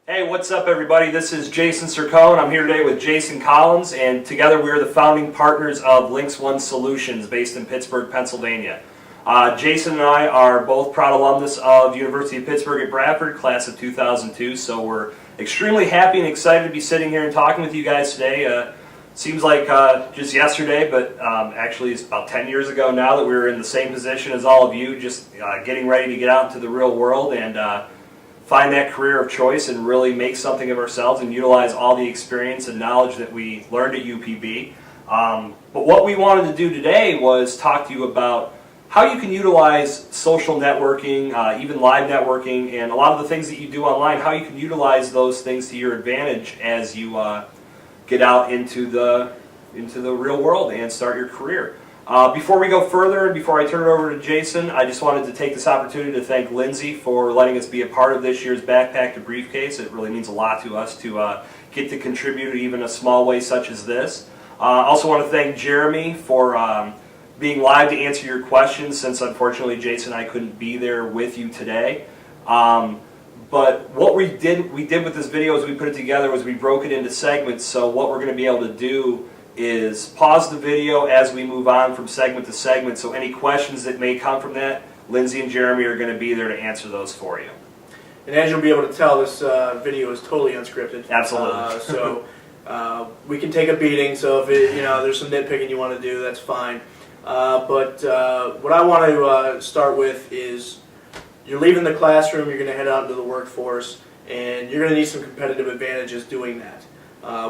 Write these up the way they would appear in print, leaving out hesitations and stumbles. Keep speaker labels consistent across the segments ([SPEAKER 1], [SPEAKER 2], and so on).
[SPEAKER 1] Hey, what's up everybody? This is Jason Sircone. I'm here today with Jason Collins, and together we are the founding partners of LinXone Solutions based in Pittsburgh, Pennsylvania. Jason and I are both proud alumnus of University of Pittsburgh at Bradford, class of 2002, so we're extremely happy and excited to be sitting here and talking with you guys today. Seems like just yesterday, but actually it's about 10 years ago now that we were in the same position as all of you, just getting ready to get out into the real world and find that career of choice and really make something of ourselves and utilize all the experience and knowledge that we learned at UPB. But what we wanted to do today was talk to you about how you can utilize social networking, even live networking, and a lot of the things that you do online, how you can utilize those things to your advantage as you get out into the real world and start your career. Before we go further and before I turn it over to Jason, I just wanted to take this opportunity to thank Lindsay for letting us be a part of this year's Backpack to Briefcase. It really means a lot to us to get to contribute in even a small way such as this. I also want to thank Jeremy for being live to answer your questions, since unfortunately Jason and I couldn't be there with you today. But what we did with this video as we put it together was we broke it into segments, so what we're going to be able to do is pause the video as we move on from segment to segment, so any questions that may come from that, Lindsay and Jeremy are going to be there to answer those for you.
[SPEAKER 2] And as you'll be able to tell, this video is totally unscripted.
[SPEAKER 1] Absolutely.
[SPEAKER 2] So we can take a beating, so if there's some nitpicking you want to do, that's fine. But what I want to start with is, you're leaving the classroom, you're going to head out into the workforce, and you're going to need some competitive advantages doing that.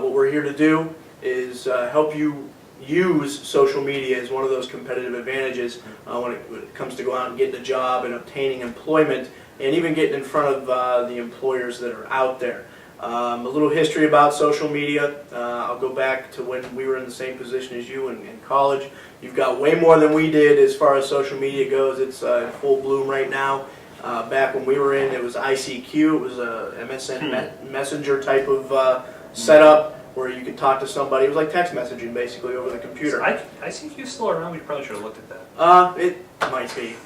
[SPEAKER 2] What we're here to do is help you use social media as one of those competitive advantages when it comes to going out and getting a job and obtaining employment, and even getting in front of the employers that are out there. A little history about social media. I'll go back to when we were in the same position as you in college. You've got way more than we did as far as social media goes. It's in full bloom right now. Back when we were in, it was ICQ. It was a MSN Messenger type of setup, where you could talk to somebody. It was like text messaging, basically, over the computer.
[SPEAKER 1] ICQ still around? We probably should have looked at that.
[SPEAKER 2] It might be.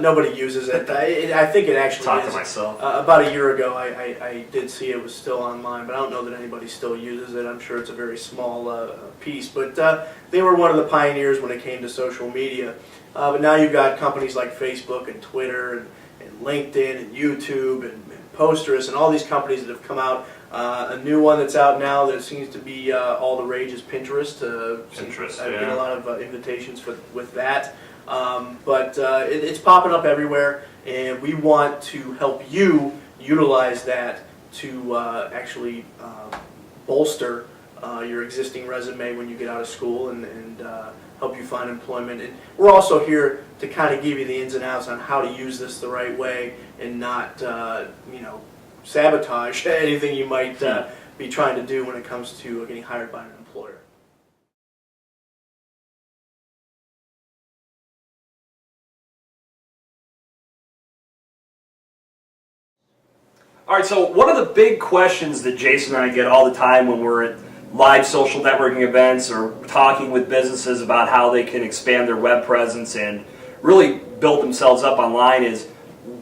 [SPEAKER 2] Nobody uses it. I think it actually
[SPEAKER 1] Talk
[SPEAKER 2] is.
[SPEAKER 1] to myself.
[SPEAKER 2] About a year ago, I did see it was still online, but I don't know that anybody still uses it. I'm sure it's a very small piece. But they were one of the pioneers when it came to social media. But now you've got companies like Facebook and Twitter and LinkedIn and YouTube and Posterous and all these companies that have come out. A new one that's out now that seems to be all the rage is Pinterest. I get a lot of invitations with that. But it's popping up everywhere, and we want to help you utilize that to actually bolster your existing resume when you get out of school and help you find employment. And we're also here to kind of give you the ins and outs on how to use this the right way and not sabotage anything you might be trying to do when it comes to getting hired by an employer.
[SPEAKER 1] Alright, so one of the big questions that Jason and I get all the time when we're at live social networking events or talking with businesses about how they can expand their web presence and really build themselves up online is,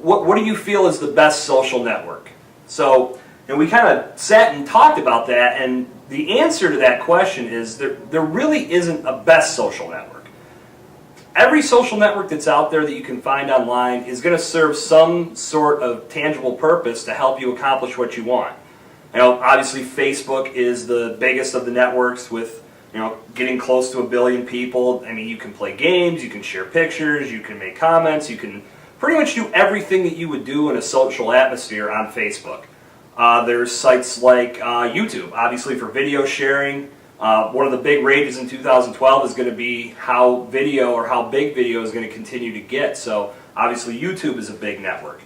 [SPEAKER 1] what do you feel is the best social network? So, and we kind of sat and talked about that, and the answer to that question is there really isn't a best social network. Every social network that's out there that you can find online is going to serve some sort of tangible purpose to help you accomplish what you want. Obviously Facebook is the biggest of the networks with, getting close to 1 billion people. I mean, you can play games, you can share pictures, you can make comments, you can pretty much do everything that you would do in a social atmosphere on Facebook. There's sites like YouTube, obviously for video sharing. One of the big rages in 2012 is going to be how video or how big video is going to continue to get. So obviously YouTube is a big network.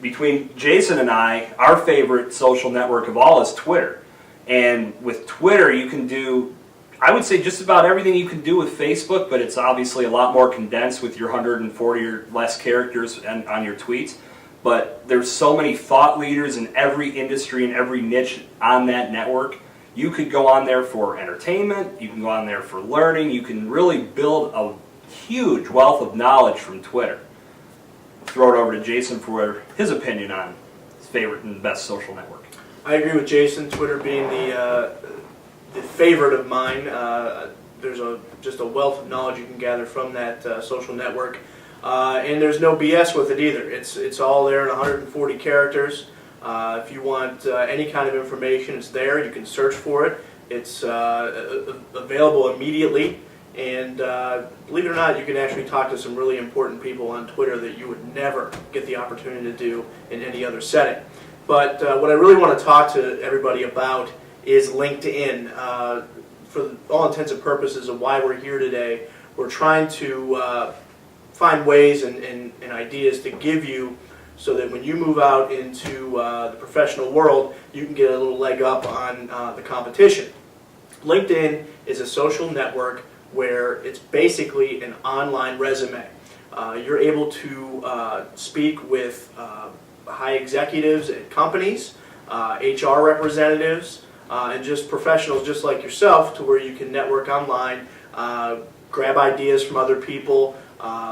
[SPEAKER 1] Between Jason and I, our favorite social network of all is Twitter. And with Twitter you can do, I would say, just about everything you can do with Facebook, but it's obviously a lot more condensed with your 140 or less characters on your tweets. But there's so many thought leaders in every industry and every niche on that network. You could go on there for entertainment, you can go on there for learning, you can really build a huge wealth of knowledge from Twitter. Throw it over to Jason for his opinion on favorite and best social network?
[SPEAKER 2] I agree with Jason. Twitter being the favorite of mine. There's just a wealth of knowledge you can gather from that social network, and there's no BS with it either. It's all there in 140 characters. If you want any kind of information, it's there. You can search for it. It's available immediately, and believe it or not, you can actually talk to some really important people on Twitter that you would never get the opportunity to do in any other setting. But what I really want to talk to everybody about is LinkedIn. For all intents and purposes of why we're here today, we're trying to find ways and ideas to give you so that when you move out into the professional world, you can get a little leg up on the competition. LinkedIn is a social network where it's basically an online resume. You're able to speak with high executives at companies, HR representatives, and just professionals just like yourself, to where you can network online, grab ideas from other people,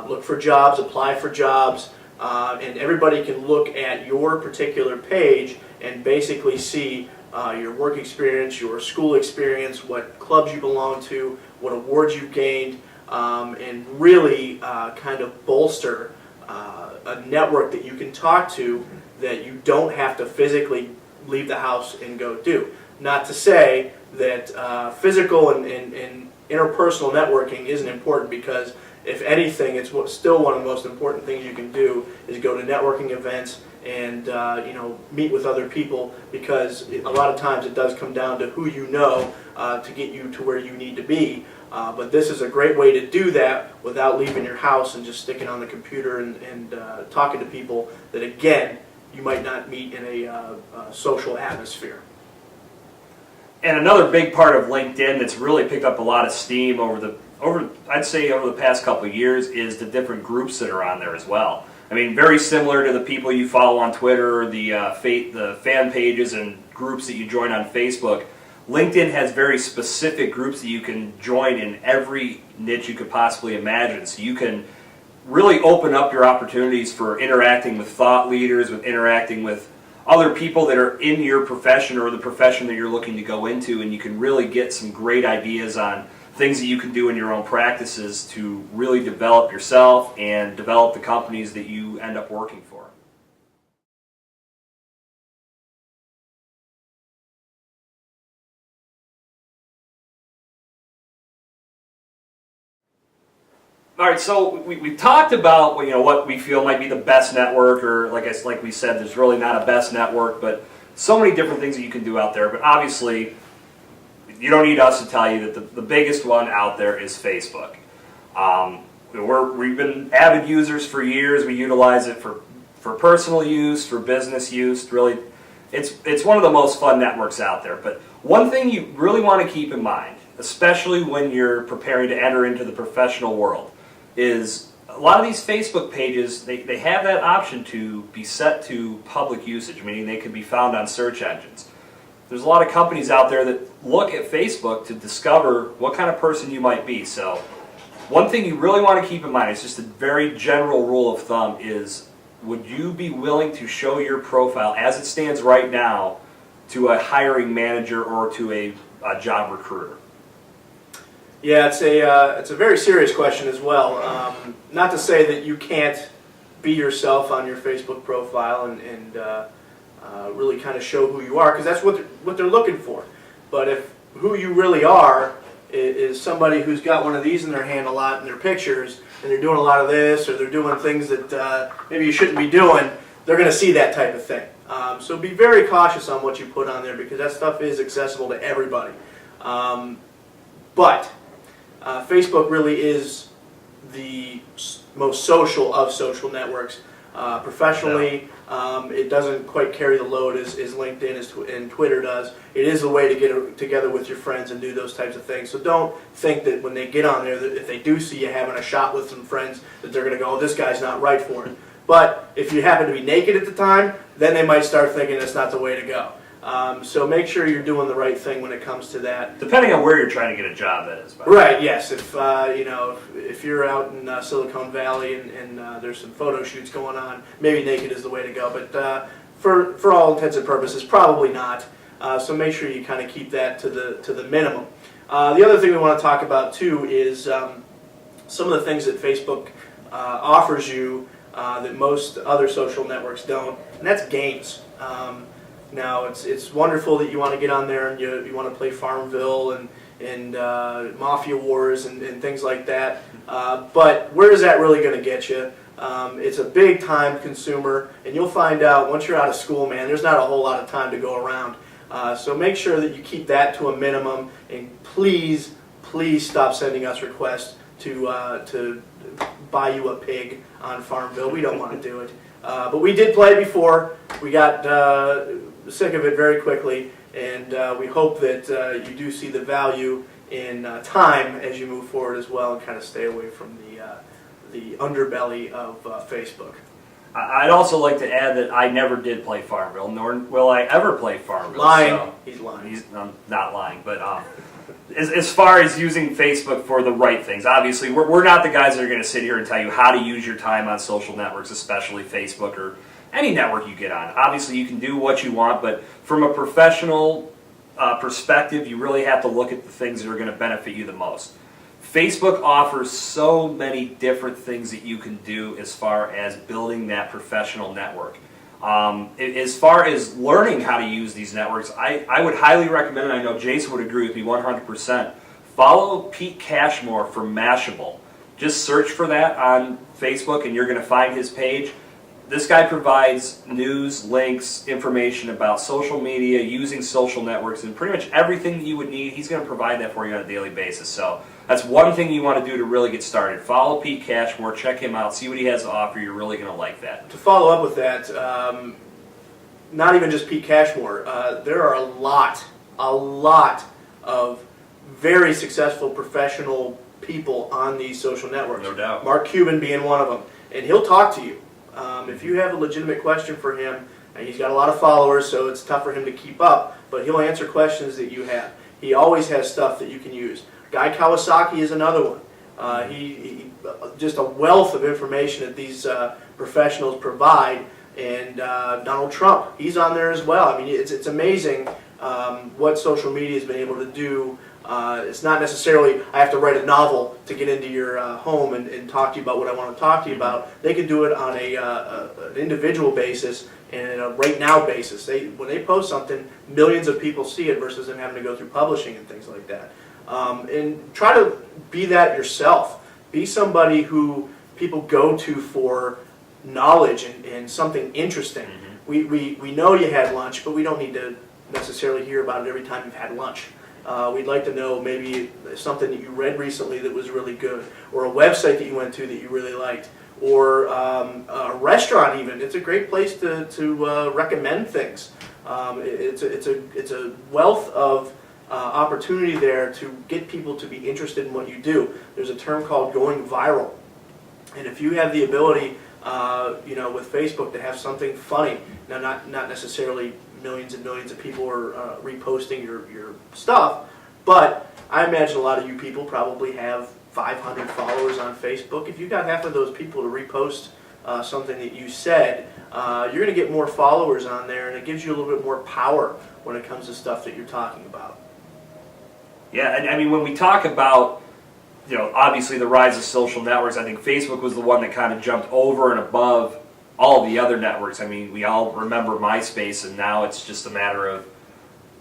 [SPEAKER 2] look for jobs, apply for jobs, and everybody can look at your particular page and basically see your work experience, your school experience, what clubs you belong to, what awards you gained, and really kind of bolster a network that you can talk to that you don't have to physically leave the house and go do. Not to say that physical and interpersonal networking isn't important, because if anything, it's still one of the most important things you can do is go to networking events and meet with other people, because a lot of times it does come down to who you know to get you to where you need to be. But this is a great way to do that without leaving your house and just sticking on the computer and talking to people that, again, you might not meet in a social atmosphere.
[SPEAKER 1] And another big part of LinkedIn that's really picked up a lot of steam over the past couple of years is the different groups that are on there as well. I mean, very similar to the people you follow on Twitter, the fan pages and groups that you join on Facebook. LinkedIn has very specific groups that you can join in every niche you could possibly imagine. So you can really open up your opportunities for interacting with thought leaders, with interacting with other people that are in your profession or the profession that you're looking to go into, and you can really get some great ideas on things that you can do in your own practices to really develop yourself and develop the companies that you end up working for. All right, so we've talked about what we feel might be the best network, or like we said, there's really not a best network, but so many different things that you can do out there. But obviously, you don't need us to tell you that the biggest one out there is Facebook. We've been avid users for years. We utilize it for personal use, for business use. Really, it's one of the most fun networks out there. But one thing you really want to keep in mind, especially when you're preparing to enter into the professional world, is a lot of these Facebook pages, they have that option to be set to public usage, meaning they can be found on search engines. There's a lot of companies out there that look at Facebook to discover what kind of person you might be. So one thing you really want to keep in mind, it's just a very general rule of thumb, is would you be willing to show your profile as it stands right now to a hiring manager or to a job recruiter?
[SPEAKER 2] Yeah, it's a very serious question as well. Not to say that you can't be yourself on your Facebook profile and really kind of show who you are, because that's what they're looking for. But if who you really are is somebody who's got one of these in their hand a lot in their pictures, and they're doing a lot of this, or they're doing things that maybe you shouldn't be doing, they're going to see that type of thing. So be very cautious on what you put on there, because that stuff is accessible to everybody. But Facebook really is the most social of social networks. Professionally, it doesn't quite carry the load as LinkedIn and Twitter does. It is a way to get together with your friends and do those types of things. So don't think that when they get on there, that if they do see you having a shot with some friends, that they're going to go, oh, this guy's not right for it. But if you happen to be naked at the time, then they might start thinking that's not the way to go. So make sure you're doing the right thing when it comes to that.
[SPEAKER 1] Depending on where you're trying to get a job, that is.
[SPEAKER 2] Right. Yes. If you're out in Silicon Valley and there's some photo shoots going on, maybe naked is the way to go. But for all intents and purposes, probably not. So make sure you kind of keep that to the minimum. The other thing we want to talk about too is some of the things that Facebook offers you that most other social networks don't, and that's games. Now it's wonderful that you want to get on there and you want to play Farmville and Mafia Wars and things like that. But where is that really going to get you? It's a big time consumer, and you'll find out once you're out of school, man, there's not a whole lot of time to go around. So make sure that you keep that to a minimum, and please stop sending us requests to buy you a pig on Farmville. We don't want to do it. But we did play it before. We got sick of it very quickly, and we hope that you do see the value in time as you move forward as well, and kind of stay away from the underbelly of Facebook.
[SPEAKER 1] I'd also like to add that I never did play Farmville, nor will I ever play Farmville.
[SPEAKER 2] Lying.
[SPEAKER 1] So
[SPEAKER 2] He's lying.
[SPEAKER 1] I'm not lying, but as far as using Facebook for the right things, obviously we're not the guys that are going to sit here and tell you how to use your time on social networks, especially Facebook or any network you get on. Obviously you can do what you want, but from a professional perspective, you really have to look at the things that are going to benefit you the most. Facebook offers so many different things that you can do as far as building that professional network. As far as learning how to use these networks, I would highly recommend, and I know Jason would agree with me 100%, follow Pete Cashmore from Mashable. Just search for that on Facebook and you're going to find his page. This guy provides news, links, information about social media, using social networks, and pretty much everything that you would need, he's going to provide that for you on a daily basis. So that's one thing you want to do to really get started. Follow Pete Cashmore, check him out, see what he has to offer. You're really going to like that.
[SPEAKER 2] To follow up with that, not even just Pete Cashmore, there are a lot of very successful professional people on these social networks.
[SPEAKER 1] No doubt.
[SPEAKER 2] Mark Cuban being one of them. And he'll talk to you. If you have a legitimate question for him, and he's got a lot of followers, so it's tough for him to keep up, but he'll answer questions that you have. He always has stuff that you can use. Guy Kawasaki is another one. He just a wealth of information that these professionals provide. And Donald Trump, he's on there as well. I mean, it's amazing what social media has been able to do. It's not necessarily I have to write a novel to get into your home and talk to you about what I want to talk to you about. They can do it on an individual basis and a right now basis. When they post something, millions of people see it versus them having to go through publishing and things like that. And try to be that yourself. Be somebody who people go to for knowledge and something interesting. Mm-hmm. We know you had lunch, but we don't need to necessarily hear about it every time you've had lunch. We'd like to know maybe something that you read recently that was really good, or a website that you went to that you really liked, or a restaurant even. It's a great place to recommend things. It's a wealth of opportunity there to get people to be interested in what you do. There's a term called going viral, and if you have the ability, with Facebook to have something funny, now not necessarily millions and millions of people are reposting your stuff, but I imagine a lot of you people probably have 500 followers on Facebook. If you got half of those people to repost something that you said, you're going to get more followers on there, and it gives you a little bit more power when it comes to stuff that you're talking about.
[SPEAKER 1] Yeah, and I mean, when we talk about, obviously the rise of social networks, I think Facebook was the one that kind of jumped over and above all the other networks. I mean, we all remember MySpace, and now it's just a matter of,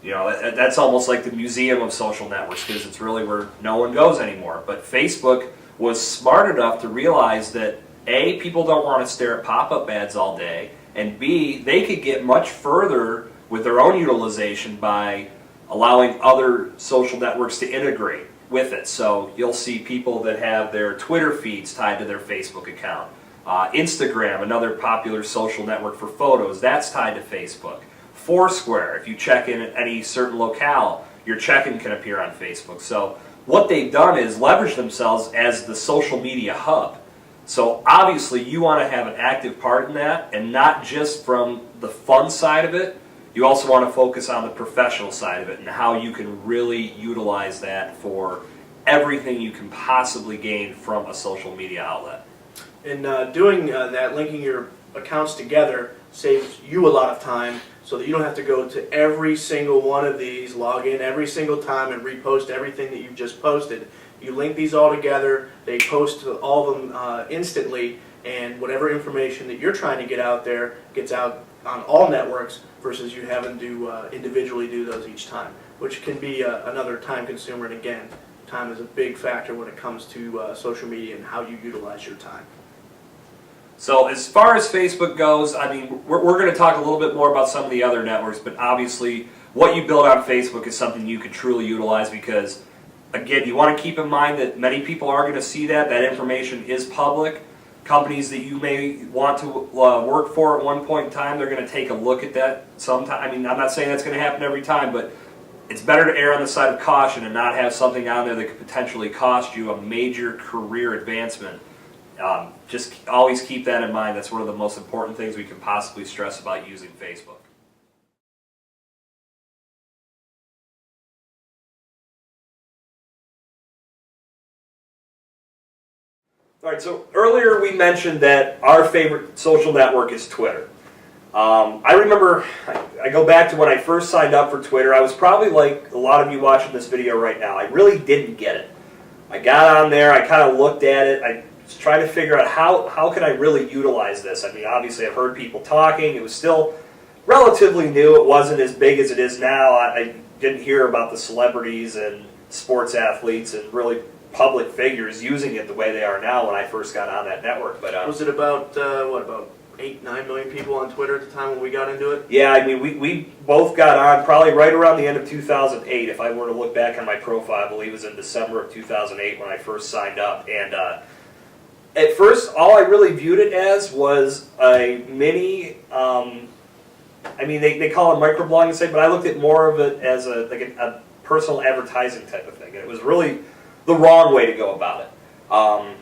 [SPEAKER 1] that's almost like the museum of social networks, because it's really where no one goes anymore. But Facebook was smart enough to realize that A, people don't want to stare at pop-up ads all day, and B, they could get much further with their own utilization by allowing other social networks to integrate with it. So you'll see people that have their Twitter feeds tied to their Facebook account. Instagram, another popular social network for photos, that's tied to Facebook. Foursquare, if you check in at any certain locale, your check-in can appear on Facebook. So what they've done is leverage themselves as the social media hub. So obviously you want to have an active part in that, and not just from the fun side of it. You also want to focus on the professional side of it and how you can really utilize that for everything you can possibly gain from a social media outlet.
[SPEAKER 2] And doing that, linking your accounts together, saves you a lot of time so that you don't have to go to every single one of these, log in every single time and repost everything that you've just posted. You link these all together, they post to all of them instantly, and whatever information that you're trying to get out there gets out on all networks versus you having to individually do those each time, which can be another time consumer. And again, time is a big factor when it comes to social media and how you utilize your time.
[SPEAKER 1] So as far as Facebook goes, I mean, we're going to talk a little bit more about some of the other networks, but obviously what you build on Facebook is something you can truly utilize because, again, you want to keep in mind that many people are going to see that. That information is public. Companies that you may want to work for at one point in time, they're going to take a look at that sometime. I mean, I'm not saying that's going to happen every time, but it's better to err on the side of caution and not have something on there that could potentially cost you a major career advancement. Just always keep that in mind. That's one of the most important things we can possibly stress about using Facebook. All right, so earlier we mentioned that our favorite social network is Twitter. I remember, I go back to when I first signed up for Twitter. I was probably like a lot of you watching this video right now. I really didn't get it. I got on there, I kind of looked at it, I was trying to figure out how can I really utilize this. I mean, obviously I've heard people talking. It was still relatively new. It wasn't as big as it is now. I didn't hear about the celebrities and sports athletes and really public figures using it the way they are now when I first got on that network. But
[SPEAKER 2] was it about, about 8-9 million people on Twitter at the time when we got into it?
[SPEAKER 1] Yeah, I mean, we both got on probably right around the end of 2008. If I were to look back on my profile, I believe it was in December of 2008 when I first signed up. And at first, all I really viewed it as was a mini, I mean, they call it microblogging, but I looked at more of it as a personal advertising type of thing. And it was really the wrong way to go about it.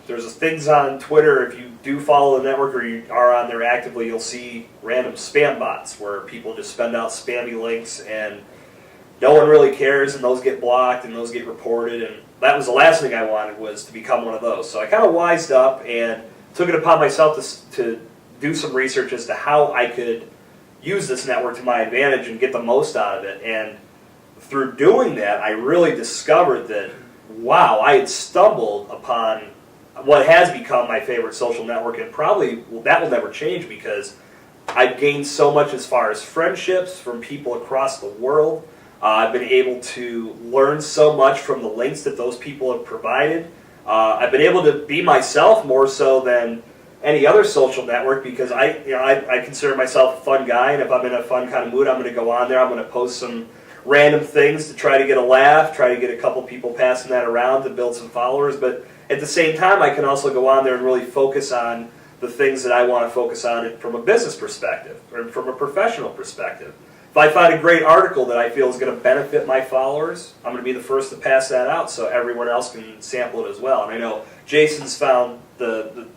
[SPEAKER 1] There's things on Twitter, if you do follow the network or you are on there actively, you'll see random spam bots where people just spend out spammy links and no one really cares, and those get blocked and those get reported, and that was the last thing I wanted, was to become one of those. So I kind of wised up and took it upon myself to do some research as to how I could use this network to my advantage and get the most out of it. And through doing that, I really discovered that, wow, I had stumbled upon what has become my favorite social network, and probably that will never change because I've gained so much as far as friendships from people across the world. I've been able to learn so much from the links that those people have provided. I've been able to be myself more so than any other social network because I consider myself a fun guy, and if I'm in a fun kind of mood, I'm going to go on there. I'm going to post some random things to try to get a laugh, try to get a couple people passing that around to build some followers. But at the same time, I can also go on there and really focus on the things that I want to focus on from a business perspective or from a professional perspective. If I find a great article that I feel is going to benefit my followers, I'm going to be the first to pass that out so everyone else can sample it as well. And I know Jason's found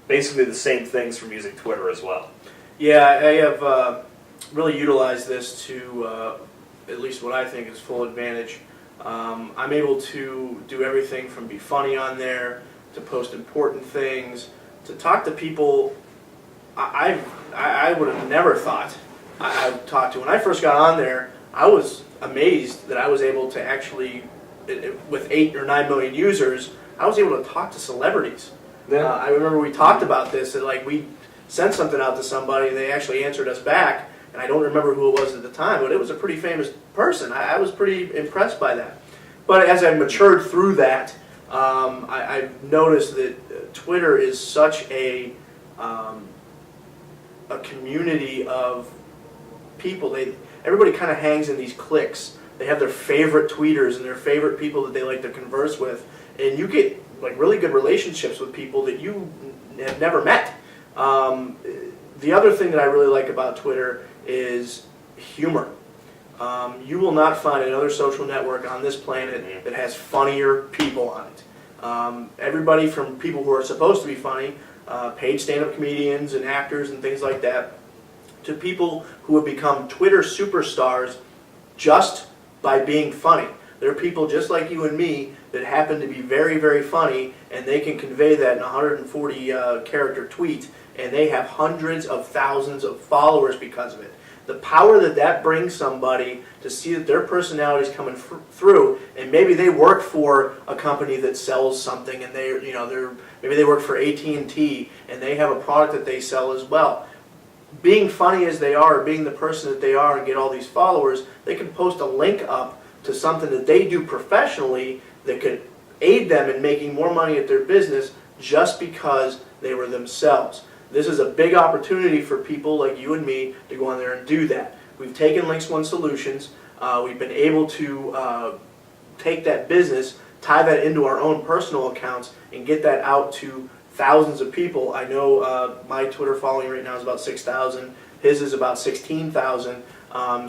[SPEAKER 1] basically the same things from using Twitter as well.
[SPEAKER 2] Yeah, I have really utilized this to at least what I think is full advantage. I'm able to do everything from be funny on there, to post important things, to talk to people I would have never thought I would talk to. When I first got on there, I was amazed that I was able to actually, with 8 or 9 million users, I was able to talk to celebrities.
[SPEAKER 1] Yeah.
[SPEAKER 2] I remember we talked about this, that like we sent something out to somebody and they actually answered us back, and I don't remember who it was at the time, but it was a pretty famous person. I was pretty impressed by that. But as I matured through that, I've noticed that Twitter is such a community of people. Everybody kind of hangs in these cliques. They have their favorite tweeters and their favorite people that they like to converse with, and you get like really good relationships with people that you have never met. The other thing that I really like about Twitter is humor. You will not find another social network on this planet that has funnier people on it. Everybody from people who are supposed to be funny, paid stand-up comedians and actors and things like that, to people who have become Twitter superstars just by being funny. There are people just like you and me that happen to be very, very funny, and they can convey that in a 140 character tweet, and they have hundreds of thousands of followers because of it. The power that brings somebody to see that their personality is coming through, and maybe they work for a company that sells something, and maybe they work for AT&T, and they have a product that they sell as well. Being funny as they are, being the person that they are, and get all these followers, they can post a link up to something that they do professionally that could aid them in making more money at their business just because they were themselves. This is a big opportunity for people like you and me to go on there and do that. We've taken LinXone Solutions. We've been able to take that business, tie that into our own personal accounts, and get that out to thousands of people. I know my Twitter following right now is about 6,000. His is about 16,000.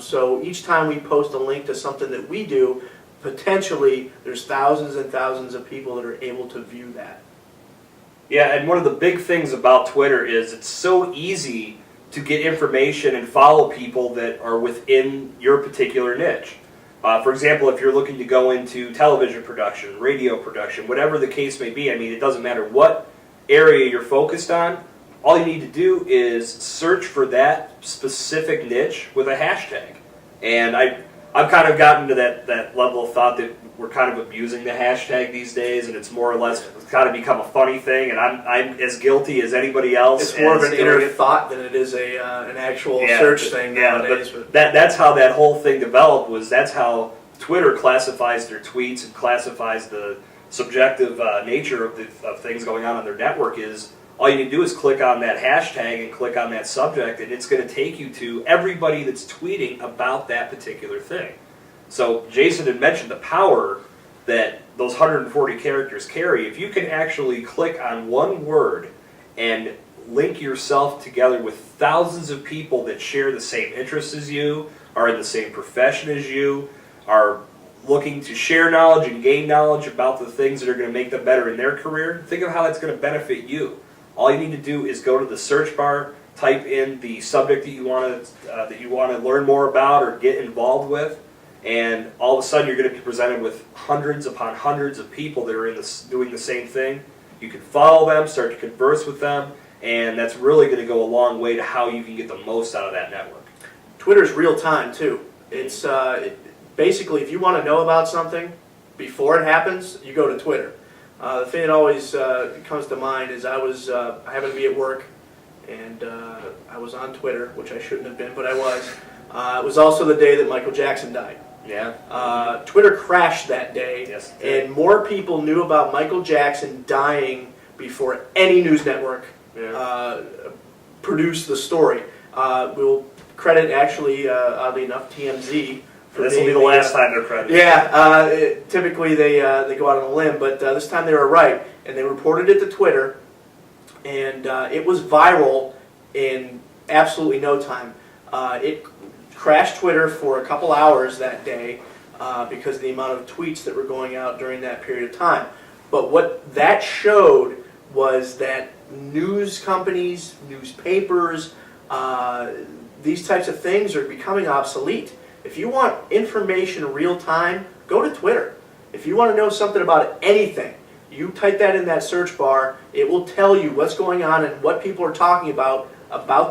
[SPEAKER 2] So each time we post a link to something that we do, potentially there's thousands and thousands of people that are able to view that.
[SPEAKER 1] Yeah, and one of the big things about Twitter is it's so easy to get information and follow people that are within your particular niche. For example, if you're looking to go into television production, radio production, whatever the case may be, I mean, it doesn't matter what area you're focused on, all you need to do is search for that specific niche with a hashtag. And I've kind of gotten to that level of thought that we're kind of abusing the hashtag these days, and it's more or less kind of become a funny thing, and I'm as guilty as anybody else.
[SPEAKER 2] It's more of an inner thought than it is an actual search thing nowadays.
[SPEAKER 1] But that's how that whole thing developed, that's how Twitter classifies their tweets and classifies the subjective nature of things going on their network. Is all you need to do is click on that hashtag and click on that subject, and it's going to take you to everybody that's tweeting about that particular thing. So Jason had mentioned the power that those 140 characters carry. If you can actually click on one word and link yourself together with thousands of people that share the same interests as you, are in the same profession as you, are looking to share knowledge and gain knowledge about the things that are going to make them better in their career, think of how that's going to benefit you. All you need to do is go to the search bar, type in the subject that you want to learn more about or get involved with, and all of a sudden you're going to be presented with hundreds upon hundreds of people that are doing the same thing. You can follow them, start to converse with them, and that's really going to go a long way to how you can get the most out of that network.
[SPEAKER 2] Twitter's real time too. It's basically, if you want to know about something before it happens, you go to Twitter. The thing that always comes to mind is I happened to be at work, and I was on Twitter, which I shouldn't have been, but I was. It was also the day that Michael Jackson died.
[SPEAKER 1] Yeah.
[SPEAKER 2] Twitter crashed that day,
[SPEAKER 1] yes,
[SPEAKER 2] and more people knew about Michael Jackson dying before any news network produced the story. We'll credit, actually, oddly enough, TMZ.
[SPEAKER 1] This will be the last time they're credited.
[SPEAKER 2] Yeah, typically they go out on a limb, but this time they were right, and they reported it to Twitter, and it was viral in absolutely no time. It crashed Twitter for a couple hours that day because of the amount of tweets that were going out during that period of time. But what that showed was that news companies, newspapers, these types of things are becoming obsolete. If you want information real time, go to Twitter. If you want to know something about anything, you type that in that search bar. It will tell you what's going on and what people are talking about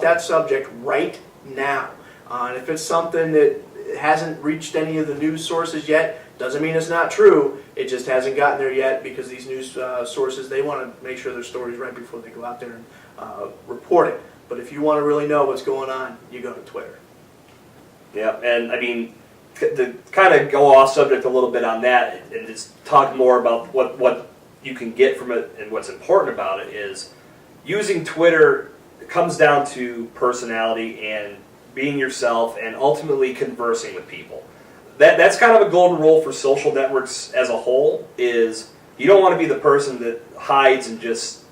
[SPEAKER 2] that subject right now. And if it's something that hasn't reached any of the news sources yet, doesn't mean it's not true. It just hasn't gotten there yet because these news sources, they want to make sure their story's right before they go out there and report it. But if you want to really know what's going on, you go to Twitter.
[SPEAKER 1] Yeah, and I mean, to kind of go off subject a little bit on that and just talk more about what you can get from it and what's important about it is using Twitter comes down to personality and being yourself and ultimately conversing with people. That's kind of a golden rule for social networks as a whole, is you don't want to be the person that hides and just,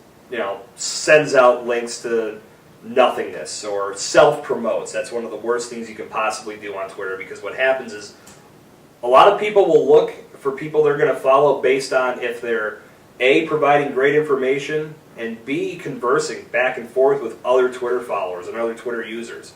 [SPEAKER 1] sends out links to nothingness or self-promotes. That's one of the worst things you can possibly do on Twitter, because what happens is a lot of people will look for people they're going to follow based on if they're A, providing great information, and B, conversing back and forth with other Twitter followers and other Twitter users.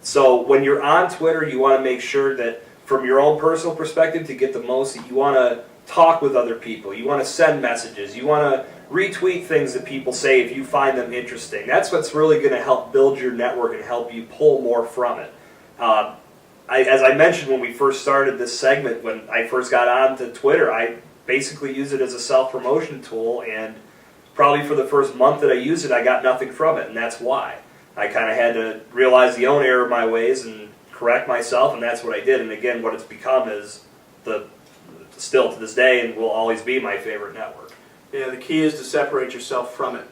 [SPEAKER 1] So when you're on Twitter, you want to make sure that from your own personal perspective, to get the most, you want to talk with other people, you want to send messages, you want to retweet things that people say if you find them interesting. That's what's really going to help build your network and help you pull more from it. As I mentioned when we first started this segment, when I first got onto Twitter, I basically use it as a self-promotion tool, and probably for the first month that I used it, I got nothing from it, and that's why. I kind of had to realize the own error of my ways and correct myself, and that's what I did. And again, what it's become is still to this day and will always be my favorite network.
[SPEAKER 2] Yeah, the key is to separate yourself from it.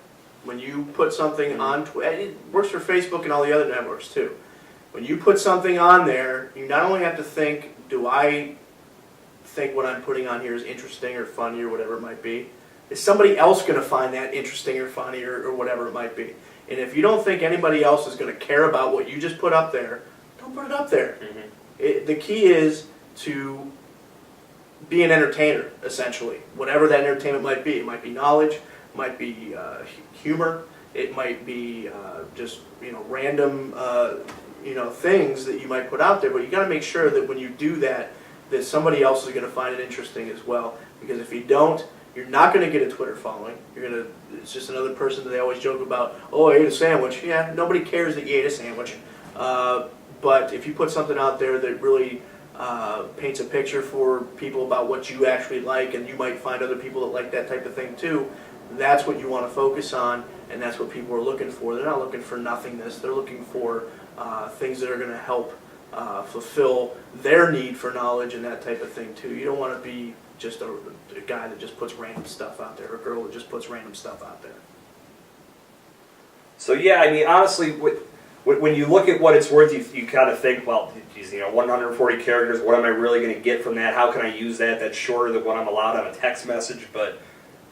[SPEAKER 2] When you put something on Twitter, it works for Facebook and all the other networks too. When you put something on there, you not only have to think, do I think what I'm putting on here is interesting or funny or whatever it might be? Is somebody else going to find that interesting or funny or whatever it might be? And if you don't think anybody else is going to care about what you just put up there, don't put it up there. The key is to be an entertainer, essentially. Whatever that entertainment might be. It might be knowledge, it might be humor, it might be just random things that you might put out there. But you got to make sure that when you do that, that somebody else is going to find it interesting as well. Because if you don't, you're not going to get a Twitter following. It's just another person that they always joke about. Oh, I ate a sandwich. Yeah, nobody cares that you ate a sandwich. But if you put something out there that really paints a picture for people about what you actually like, and you might find other people that like that type of thing too, that's what you want to focus on, and that's what people are looking for. They're not looking for nothingness. They're looking for things that are going to help fulfill their need for knowledge and that type of thing too. You don't want to be just a guy that just puts random stuff out there, or a girl that just puts random stuff out there.
[SPEAKER 1] So yeah, I mean, honestly, when you look at what it's worth, you kind of think, well, geez, 140 characters, what am I really going to get from that? How can I use that? That's shorter than what I'm allowed on a text message. But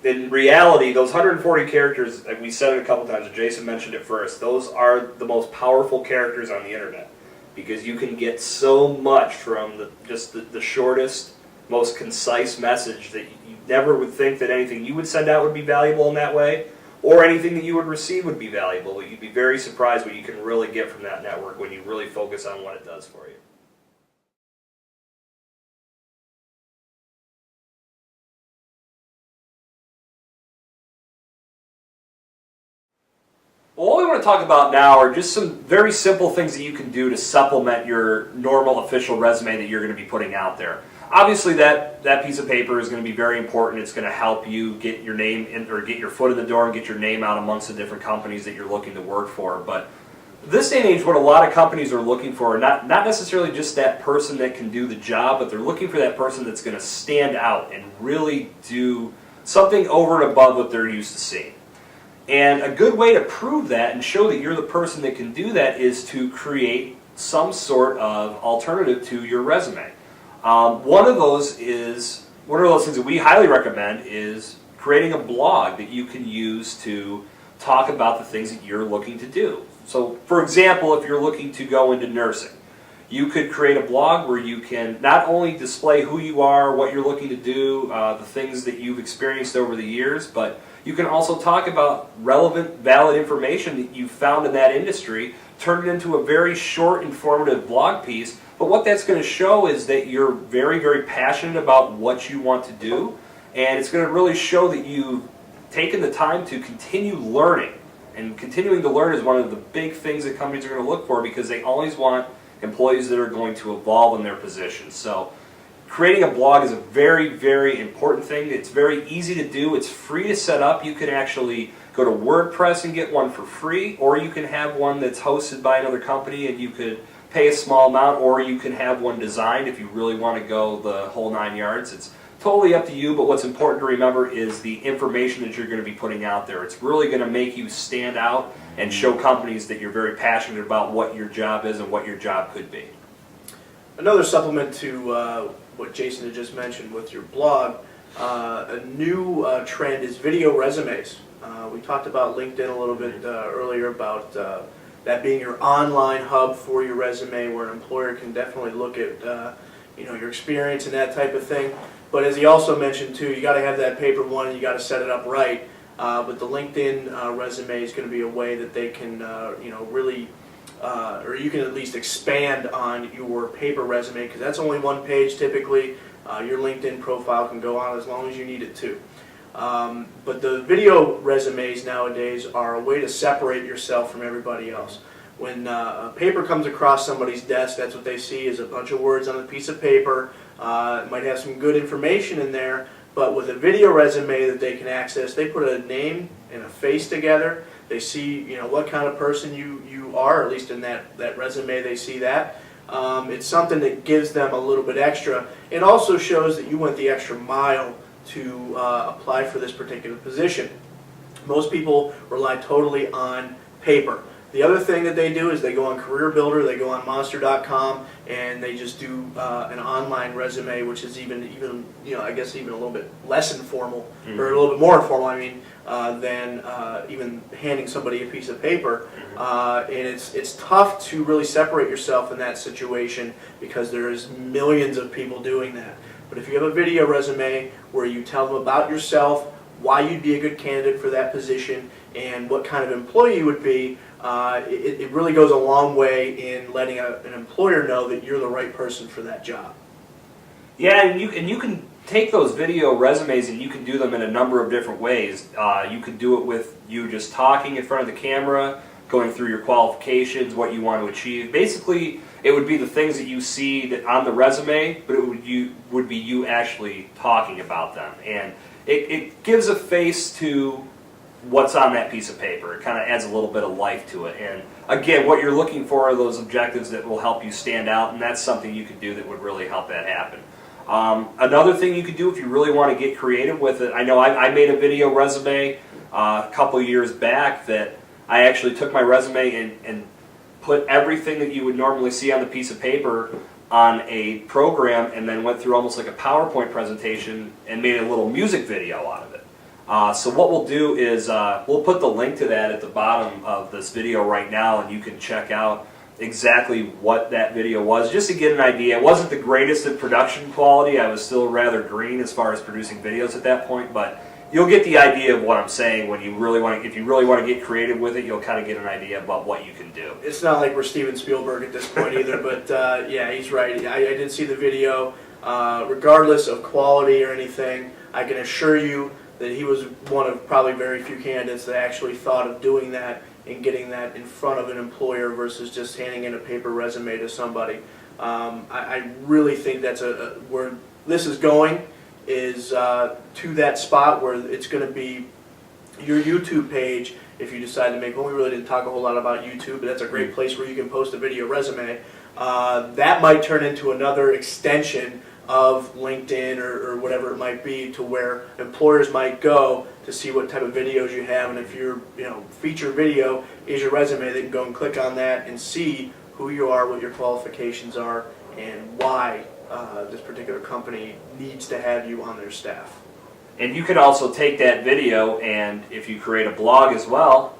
[SPEAKER 1] in reality, those 140 characters, we said it a couple times, and Jason mentioned it first, those are the most powerful characters on the internet, because you can get so much from just the shortest, most concise message that you never would think that anything you would send out would be valuable in that way, or anything that you would receive would be valuable. But you'd be very surprised what you can really get from that network when you really focus on what it does for you. Well, what we want to talk about now are just some very simple things that you can do to supplement your normal official resume that you're going to be putting out there. Obviously, that piece of paper is going to be very important. It's going to help you get your name in, or get your foot in the door and get your name out amongst the different companies that you're looking to work for. But this day and age, what a lot of companies are looking for, not necessarily just that person that can do the job, but they're looking for that person that's going to stand out and really do something over and above what they're used to seeing. And a good way to prove that and show that you're the person that can do that is to create some sort of alternative to your resume. One of those things that we highly recommend is creating a blog that you can use to talk about the things that you're looking to do. So, for example, if you're looking to go into nursing, you could create a blog where you can not only display who you are, what you're looking to do, the things that you've experienced over the years, but you can also talk about relevant, valid information that you've found in that industry, turn it into a very short, informative blog piece. But what that's going to show is that you're very, very passionate about what you want to do, and it's going to really show that you've taken the time to continue learning. And continuing to learn is one of the big things that companies are going to look for, because they always want employees that are going to evolve in their positions. So creating a blog is a very, very important thing. It's very easy to do. It's free to set up. You can actually go to WordPress and get one for free, or you can have one that's hosted by another company and you could pay a small amount, or you can have one designed if you really want to go the whole 9 yards. It's totally up to you, but what's important to remember is the information that you're going to be putting out there. It's really going to make you stand out and show companies that you're very passionate about what your job is and what your job could be.
[SPEAKER 2] Another supplement to what Jason had just mentioned with your blog, a new trend is video resumes. We talked about LinkedIn a little bit earlier about that being your online hub for your resume, where an employer can definitely look at your experience and that type of thing. But as he also mentioned too, you got to have that paper one and you got to set it up right. But the LinkedIn resume is going to be a way that they can really, or you can at least expand on your paper resume, because that's only one page typically. Your LinkedIn profile can go on as long as you need it to. But the video resumes nowadays are a way to separate yourself from everybody else. When a paper comes across somebody's desk, that's what they see is a bunch of words on a piece of paper. It might have some good information in there, but with a video resume that they can access, they put a name and a face together. They see, what kind of person you are, at least in that resume they see that. It's something that gives them a little bit extra. It also shows that you went the extra mile to apply for this particular position. Most people rely totally on paper. The other thing that they do is they go on Career Builder, they go on Monster.com, and they just do an online resume, which is even I guess even a little bit less informal, or a little bit more informal. I mean, than even handing somebody a piece of paper. And it's tough to really separate yourself in that situation because there's millions of people doing that. But if you have a video resume where you tell them about yourself, why you'd be a good candidate for that position, and what kind of employee you would be, it really goes a long way in letting an employer know that you're the right person for that job.
[SPEAKER 1] Yeah, and you can take those video resumes and you can do them in a number of different ways. You could do it with you just talking in front of the camera, going through your qualifications, what you want to achieve. Basically, it would be the things that you see that on the resume, but it would be you actually talking about them. And it gives a face to what's on that piece of paper. It kind of adds a little bit of life to it. And again, what you're looking for are those objectives that will help you stand out, and that's something you could do that would really help that happen. Another thing you could do if you really want to get creative with it, I know I made a video resume a couple years back that I actually took my resume and put everything that you would normally see on the piece of paper on a program, and then went through almost like a PowerPoint presentation and made a little music video out of it. So what we'll do is we'll put the link to that at the bottom of this video right now, and you can check out exactly what that video was, just to get an idea. It wasn't the greatest in production quality. I was still rather green as far as producing videos at that point, but you'll get the idea of what I'm saying when you really want to. If you really want to get creative with it, you'll kind of get an idea about what you can do.
[SPEAKER 2] It's not like we're Steven Spielberg at this point either, but yeah, he's right. I did see the video. Regardless of quality or anything, I can assure you that he was one of probably very few candidates that actually thought of doing that and getting that in front of an employer versus just handing in a paper resume to somebody. I really think that's where this is going, is to that spot where it's going to be your YouTube page. If you decide to make one, we really didn't talk a whole lot about YouTube, but that's a great place where you can post a video resume. That might turn into another extension of LinkedIn or whatever it might be, to where employers might go to see what type of videos you have, and if your feature video is your resume, they can go and click on that and see who you are, what your qualifications are, and why this particular company needs to have you on their staff.
[SPEAKER 1] And you can also take that video, and if you create a blog as well,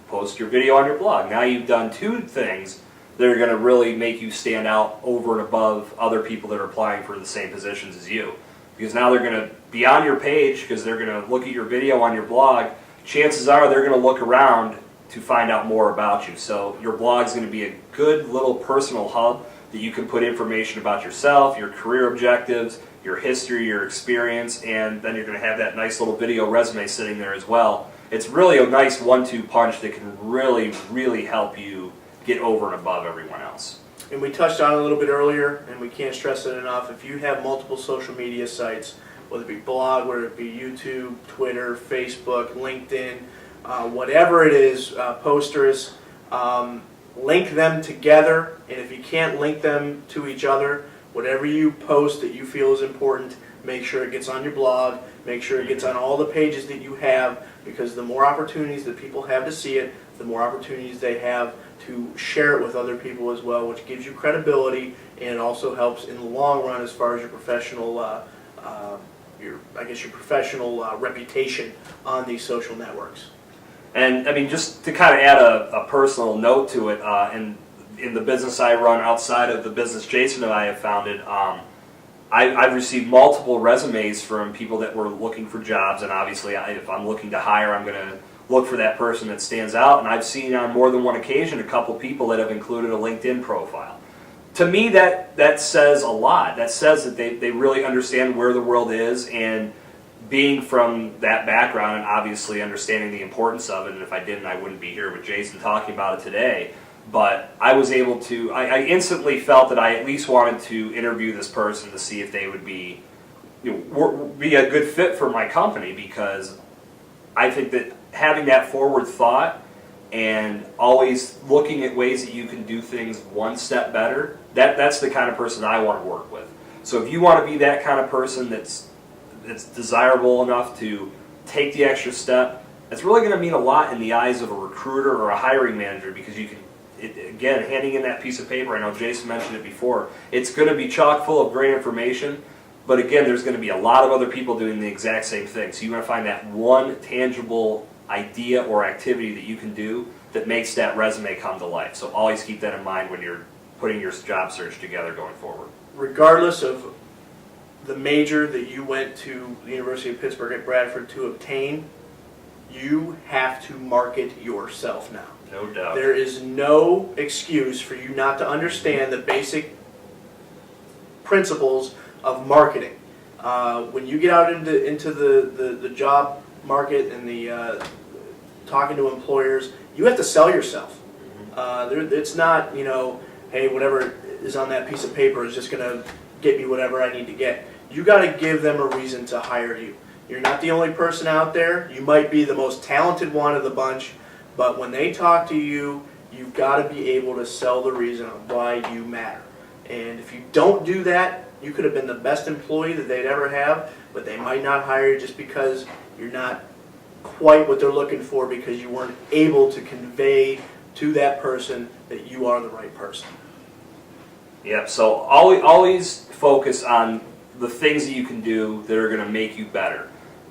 [SPEAKER 1] post your video on your blog. Now you've done two things that are going to really make you stand out over and above other people that are applying for the same positions as you. Because now they're going to be on your page, because they're going to look at your video on your blog. Chances are they're going to look around to find out more about you. So your blog is going to be a good little personal hub that you can put information about yourself, your career objectives, your history, your experience, and then you're going to have that nice little video resume sitting there as well. It's really a nice 1-2 punch that can really, really help you get over and above everyone else.
[SPEAKER 2] And we touched on it a little bit earlier, and we can't stress it enough. If you have multiple social media sites, whether it be blog, whether it be YouTube, Twitter, Facebook, LinkedIn, whatever it is, posters, link them together. And if you can't link them to each other, whatever you post that you feel is important, make sure it gets on your blog, make sure it gets on all the pages that you have, because the more opportunities that people have to see it, the more opportunities they have to share it with other people as well, which gives you credibility, and it also helps in the long run as far as your professional, your professional reputation on these social networks. And
[SPEAKER 1] I mean, just to kind of add a personal note to it, in the business I run outside of the business Jason and I have founded, I've received multiple resumes from people that were looking for jobs, and obviously if I'm looking to hire, I'm going to look for that person that stands out, and I've seen on more than one occasion a couple people that have included a LinkedIn profile. To me, that says a lot. That says that they really understand where the world is, and being from that background and obviously understanding the importance of it, and if I didn't, I wouldn't be here with Jason talking about it today. But I was able to, I instantly felt that I at least wanted to interview this person to see if they would be, be a good fit for my company, because I think that having that forward thought and always looking at ways that you can do things one step better, that's the kind of person I want to work with. So if you want to be that kind of person that's desirable enough to take the extra step, it's really going to mean a lot in the eyes of a recruiter or a hiring manager, because you can, again, handing in that piece of paper, I know Jason mentioned it before, it's going to be chock full of great information, but again, there's going to be a lot of other people doing the exact same thing. So you want to find that one tangible idea or activity that you can do that makes that resume come to life. So always keep that in mind when you're putting your job search together going forward.
[SPEAKER 2] Regardless of the major that you went to the University of Pittsburgh at Bradford to obtain, you have to market yourself now.
[SPEAKER 1] No doubt.
[SPEAKER 2] There is no excuse for you not to understand the basic principles of marketing. When you get out into the job market and the talking to employers, you have to sell yourself. It's not, hey, whatever is on that piece of paper is just going to get me whatever I need to get. You got to give them a reason to hire you. You're not the only person out there. You might be the most talented one of the bunch, but when they talk to you, you've got to be able to sell the reason on why you matter. And if you don't do that, you could have been the best employee that they'd ever have, but they might not hire you just because you're not quite what they're looking for, because you weren't able to convey to that person that you are the right person.
[SPEAKER 1] Yep, so always focus on the things that you can do that are going to make you better.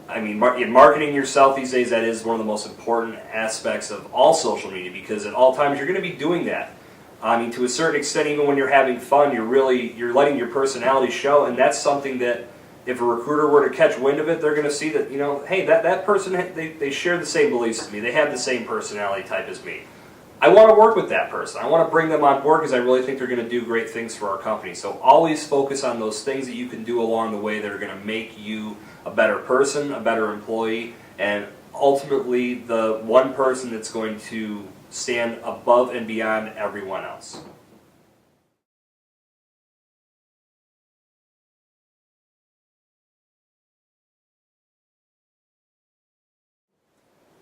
[SPEAKER 1] I mean, in marketing yourself these days, that is one of the most important aspects of all social media, because at all times you're going to be doing that. I mean, to a certain extent, even when you're having fun, you're letting your personality show, and that's something that if a recruiter were to catch wind of it, they're going to see that, hey, that person, they share the same beliefs as me, they have the same personality type as me. I want to work with that person. I want to bring them on board because I really think they're going to do great things for our company. So always focus on those things that you can do along the way that are going to make you a better person, a better employee, and ultimately the one person that's going to stand above and beyond everyone else.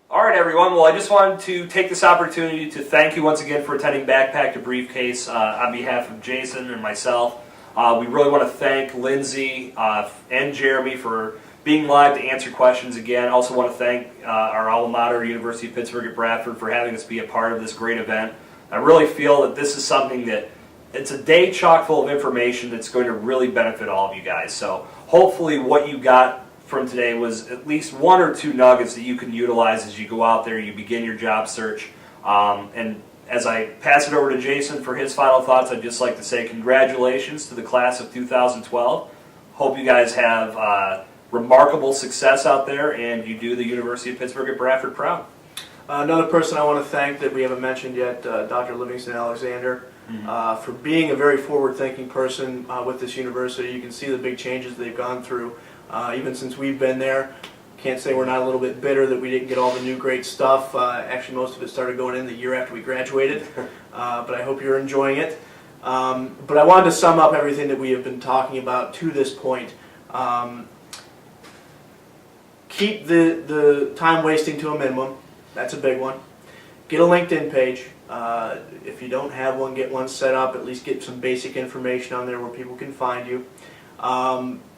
[SPEAKER 1] All right, everyone. Well, I just wanted to take this opportunity to thank you once again for attending Backpack to Briefcase on behalf of Jason and myself. We really want to thank Lindsay and Jeremy for being live to answer questions again. Also want to thank our alma mater, University of Pittsburgh at Bradford, for having us be a part of this great event. I really feel that this is something that it's a day chock full of information that's going to really benefit all of you guys. So hopefully what you got from today was at least one or two nuggets that you can utilize as you go out there, you begin your job search. And as I pass it over to Jason for his final thoughts, I'd just like to say congratulations to the class of 2012. Hope you guys have remarkable success out there and you do the University of Pittsburgh at Bradford proud.
[SPEAKER 2] Another person I want to thank that we haven't mentioned yet, Dr. Livingston Alexander, for being a very forward-thinking person with this university. You can see the big changes they've gone through. Even since we've been there, can't say we're not a little bit bitter that we didn't get all the new great stuff. Actually, most of it started going in the year after we graduated, but I hope you're enjoying it. But I wanted to sum up everything that we have been talking about to this point. Keep the time wasting to a minimum. That's a big one. Get a LinkedIn page. If you don't have one, get one set up. At least get some basic information on there where people can find you.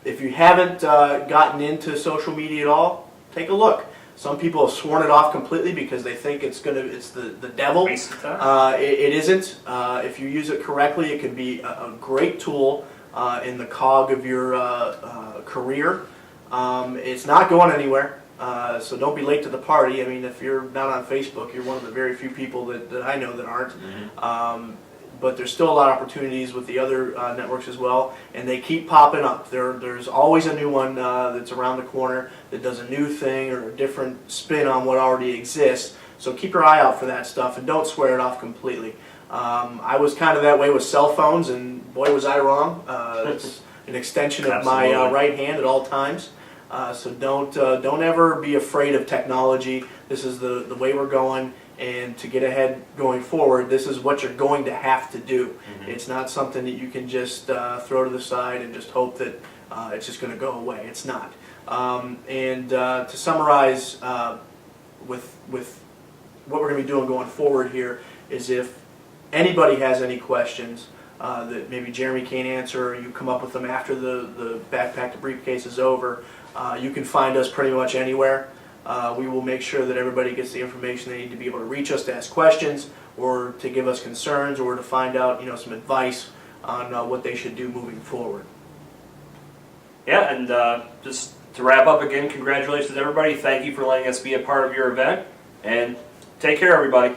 [SPEAKER 2] If you haven't gotten into social media at all, take a look. Some people have sworn it off completely because they think it's the devil.
[SPEAKER 1] Waste of time.
[SPEAKER 2] It isn't. If you use it correctly, it can be a great tool in the cog of your career. It's not going anywhere, so don't be late to the party. I mean, if you're not on Facebook, you're one of the very few people that I know that aren't. Mm-hmm. But there's still a lot of opportunities with the other networks as well, and they keep popping up. There's always a new one that's around the corner that does a new thing or a different spin on what already exists. So keep your eye out for that stuff and don't swear it off completely. I was kind of that way with cell phones, and boy was I wrong. It's an extension of my right hand at all times. So don't ever be afraid of technology. This is the way we're going, and to get ahead going forward, this is what you're going to have to do. It's not something that you can just throw to the side and just hope that it's just going to go away. It's not. To summarize, with what we're going to be doing going forward here is, if anybody has any questions that maybe Jeremy can't answer, or you come up with them after the backpack to briefcase is over, you can find us pretty much anywhere. We will make sure that everybody gets the information they need to be able to reach us to ask questions, or to give us concerns, or to find out some advice on what they should do moving forward.
[SPEAKER 1] Yeah, and just to wrap up again, congratulations everybody. Thank you for letting us be a part of your event, and take care everybody.